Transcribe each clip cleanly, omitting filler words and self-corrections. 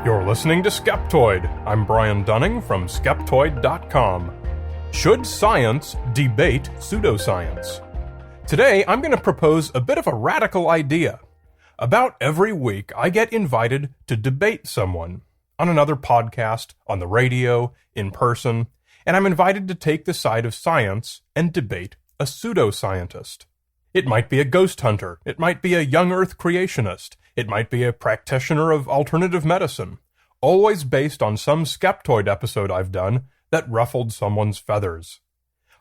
You're listening to Skeptoid. I'm Brian Dunning from Skeptoid.com. Should science debate pseudoscience? Today, I'm going to propose a bit of a radical idea. About every week, I get invited to debate someone on another podcast, on the radio, in person, and I'm invited to take the side of science and debate a pseudoscientist. It might be a ghost hunter. It might be a young Earth creationist. It might be a practitioner of alternative medicine, always based on some Skeptoid episode I've done that ruffled someone's feathers.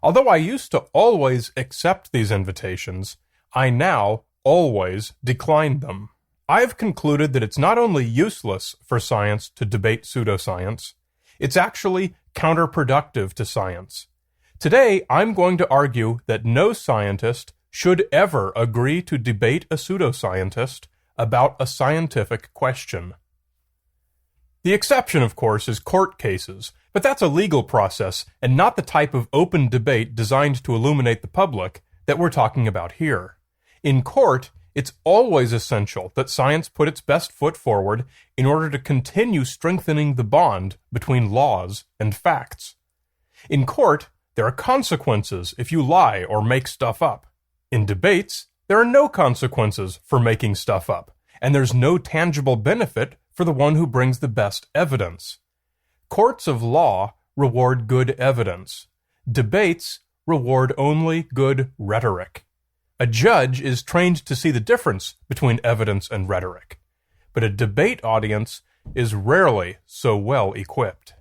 Although I used to always accept these invitations, I now always decline them. I've concluded that it's not only useless for science to debate pseudoscience, it's actually counterproductive to science. Today, I'm going to argue that no scientist should ever agree to debate a pseudoscientist about a scientific question. The exception, of course, is court cases, but that's a legal process and not the type of open debate designed to illuminate the public that we're talking about here. In court, it's always essential that science put its best foot forward in order to continue strengthening the bond between laws and facts. In court, there are consequences if you lie or make stuff up. In debates, there are no consequences for making stuff up, and there's no tangible benefit for the one who brings the best evidence. Courts of law reward good evidence. Debates reward only good rhetoric. A judge is trained to see the difference between evidence and rhetoric, but a debate audience is rarely so well equipped.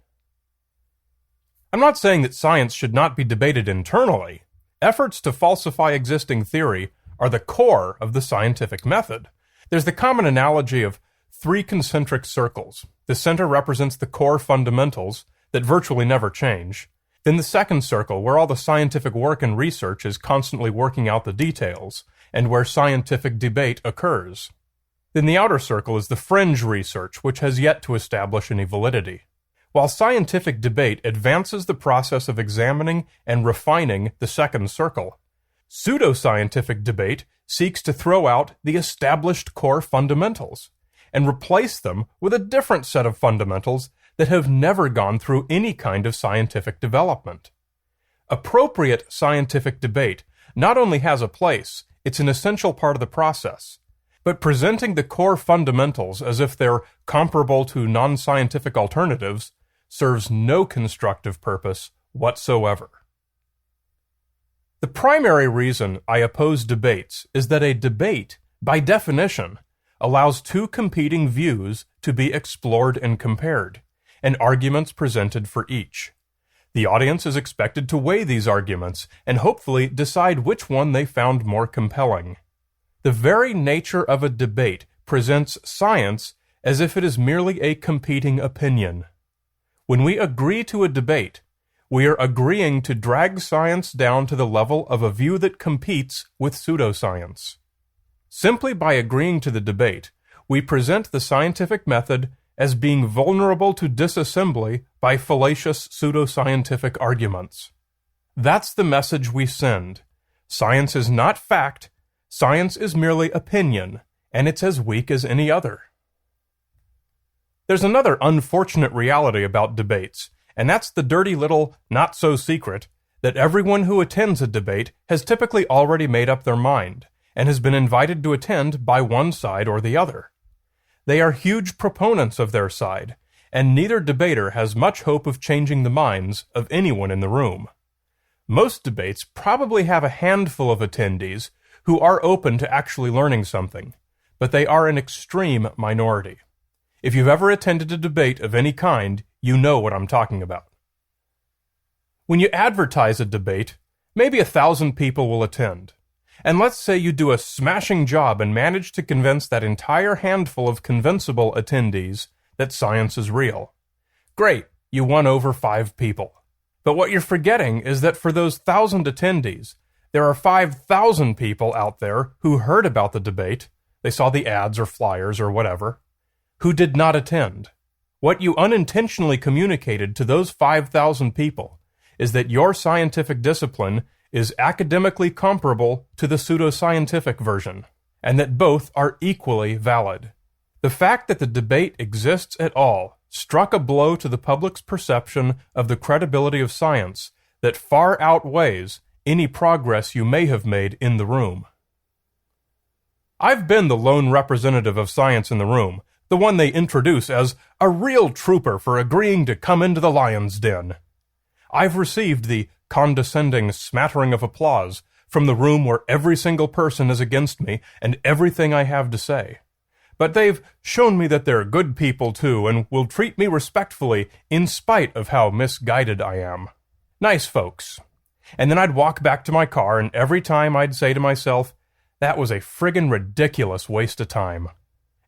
I'm not saying that science should not be debated internally. Efforts to falsify existing theory are the core of the scientific method. There's the common analogy of three concentric circles. The center represents the core fundamentals that virtually never change. Then the second circle, where all the scientific work and research is constantly working out the details, and where scientific debate occurs. Then the outer circle is the fringe research, which has yet to establish any validity. While scientific debate advances the process of examining and refining the second circle, pseudoscientific debate seeks to throw out the established core fundamentals and replace them with a different set of fundamentals that have never gone through any kind of scientific development. Appropriate scientific debate not only has a place, it's an essential part of the process, but presenting the core fundamentals as if they're comparable to non-scientific alternatives serves no constructive purpose whatsoever. The primary reason I oppose debates is that a debate, by definition, allows two competing views to be explored and compared, and arguments presented for each. The audience is expected to weigh these arguments and hopefully decide which one they found more compelling. The very nature of a debate presents science as if it is merely a competing opinion. When we agree to a debate, we are agreeing to drag science down to the level of a view that competes with pseudoscience. Simply by agreeing to the debate, we present the scientific method as being vulnerable to disassembly by fallacious pseudoscientific arguments. That's the message we send. Science is not fact, science is merely opinion, and it's as weak as any other. There's another unfortunate reality about debates, and that's the dirty little not-so-secret that everyone who attends a debate has typically already made up their mind and has been invited to attend by one side or the other. They are huge proponents of their side, and neither debater has much hope of changing the minds of anyone in the room. Most debates probably have a handful of attendees who are open to actually learning something, but they are an extreme minority. If you've ever attended a debate of any kind, you know what I'm talking about. When you advertise a debate, maybe 1,000 people will attend. And let's say you do a smashing job and manage to convince that entire handful of convincible attendees that science is real. Great, you won over 5 people. But what you're forgetting is that for those 1,000 attendees, there are 5,000 people out there who heard about the debate, they saw the ads or flyers or whatever, who did not attend. What you unintentionally communicated to those 5,000 people is that your scientific discipline is academically comparable to the pseudoscientific version, and that both are equally valid. The fact that the debate exists at all struck a blow to the public's perception of the credibility of science that far outweighs any progress you may have made in the room. I've been the lone representative of science in the room, the one they introduce as a real trooper for agreeing to come into the lion's den. I've received the condescending smattering of applause from the room where every single person is against me and everything I have to say. But they've shown me that they're good people too and will treat me respectfully in spite of how misguided I am. Nice folks. And then I'd walk back to my car, and every time I'd say to myself, that was a friggin' ridiculous waste of time.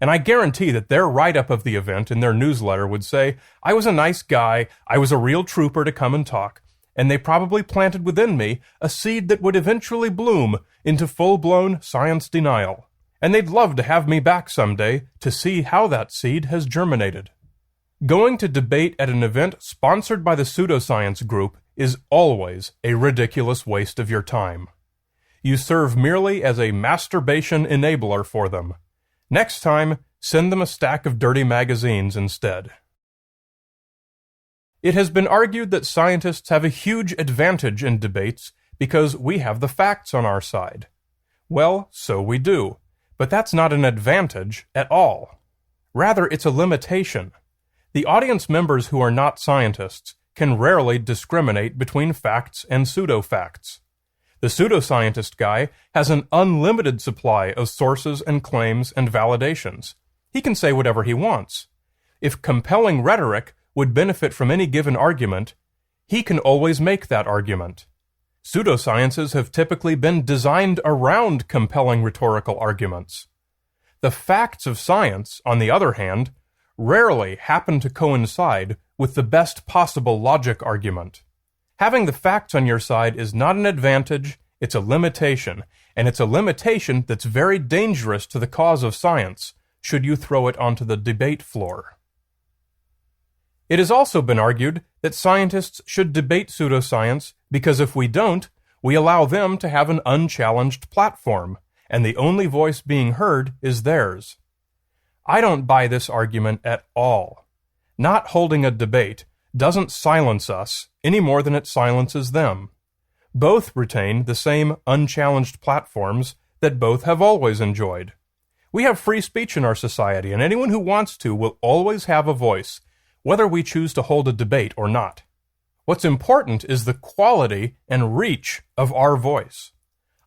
And I guarantee that their write-up of the event in their newsletter would say, I was a nice guy, I was a real trooper to come and talk, and they probably planted within me a seed that would eventually bloom into full-blown science denial. And they'd love to have me back someday to see how that seed has germinated. Going to debate at an event sponsored by the Pseudoscience group is always a ridiculous waste of your time. You serve merely as a masturbation enabler for them. Next time, send them a stack of dirty magazines instead. It has been argued that scientists have a huge advantage in debates because we have the facts on our side. Well, so we do. But that's not an advantage at all. Rather, it's a limitation. The audience members who are not scientists can rarely discriminate between facts and pseudo-facts. The pseudoscientist guy has an unlimited supply of sources and claims and validations. He can say whatever he wants. If compelling rhetoric would benefit from any given argument, he can always make that argument. Pseudosciences have typically been designed around compelling rhetorical arguments. The facts of science, on the other hand, rarely happen to coincide with the best possible logic argument. Having the facts on your side is not an advantage, it's a limitation, and it's a limitation that's very dangerous to the cause of science, should you throw it onto the debate floor. It has also been argued that scientists should debate pseudoscience because if we don't, we allow them to have an unchallenged platform, and the only voice being heard is theirs. I don't buy this argument at all. Not holding a debate doesn't silence us any more than it silences them. Both retain the same unchallenged platforms that both have always enjoyed. We have free speech in our society, and anyone who wants to will always have a voice, whether we choose to hold a debate or not. What's important is the quality and reach of our voice.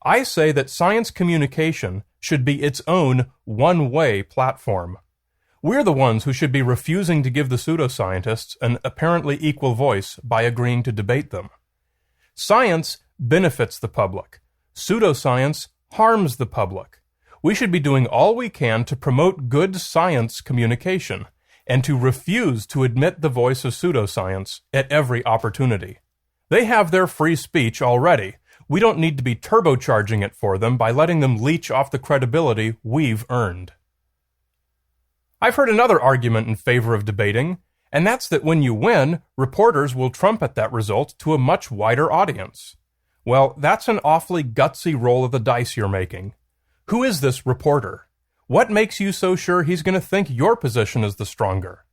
I say that science communication should be its own one-way platform. We're the ones who should be refusing to give the pseudoscientists an apparently equal voice by agreeing to debate them. Science benefits the public. Pseudoscience harms the public. We should be doing all we can to promote good science communication, and to refuse to admit the voice of pseudoscience at every opportunity. They have their free speech already. We don't need to be turbocharging it for them by letting them leech off the credibility we've earned. I've heard another argument in favor of debating, and that's that when you win, reporters will trumpet that result to a much wider audience. Well, that's an awfully gutsy roll of the dice you're making. Who is this reporter? What makes you so sure he's going to think your position is the stronger?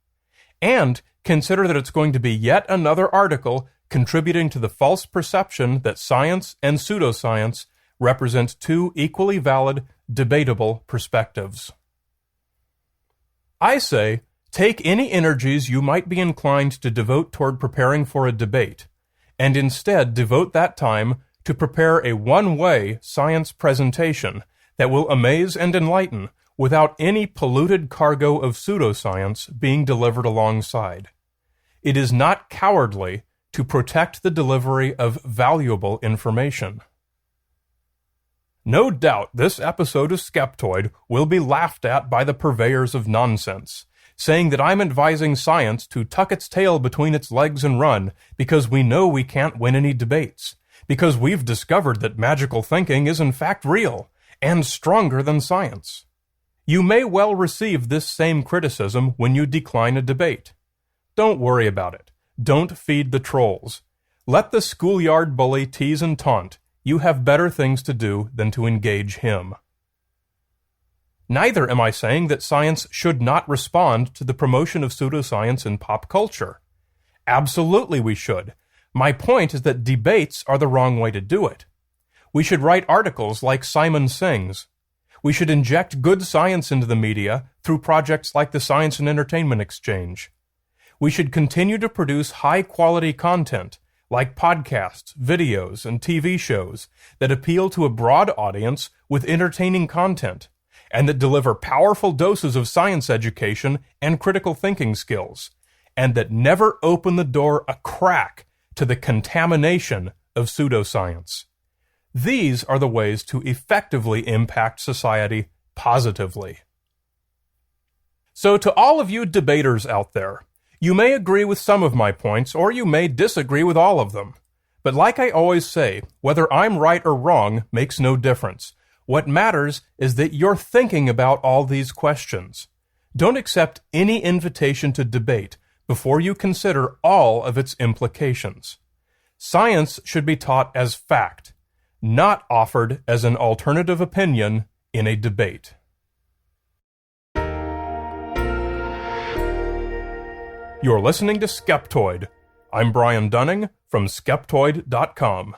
And consider that it's going to be yet another article contributing to the false perception that science and pseudoscience represent two equally valid, debatable perspectives. I say, take any energies you might be inclined to devote toward preparing for a debate, and instead devote that time to prepare a one-way science presentation that will amaze and enlighten without any polluted cargo of pseudoscience being delivered alongside. It is not cowardly to protect the delivery of valuable information. No doubt this episode of Skeptoid will be laughed at by the purveyors of nonsense, saying that I'm advising science to tuck its tail between its legs and run because we know we can't win any debates, because we've discovered that magical thinking is in fact real and stronger than science. You may well receive this same criticism when you decline a debate. Don't worry about it. Don't feed the trolls. Let the schoolyard bully tease and taunt. You have better things to do than to engage him. Neither am I saying that science should not respond to the promotion of pseudoscience in pop culture. Absolutely we should. My point is that debates are the wrong way to do it. We should write articles like Simon Singh's. We should inject good science into the media through projects like the Science and Entertainment Exchange. We should continue to produce high-quality content like podcasts, videos, and TV shows that appeal to a broad audience with entertaining content and that deliver powerful doses of science education and critical thinking skills, and that never open the door a crack to the contamination of pseudoscience. These are the ways to effectively impact society positively. So to all of you debaters out there, you may agree with some of my points, or you may disagree with all of them. But like I always say, whether I'm right or wrong makes no difference. What matters is that you're thinking about all these questions. Don't accept any invitation to debate before you consider all of its implications. Science should be taught as fact, not offered as an alternative opinion in a debate. You're listening to Skeptoid. I'm Brian Dunning from Skeptoid.com.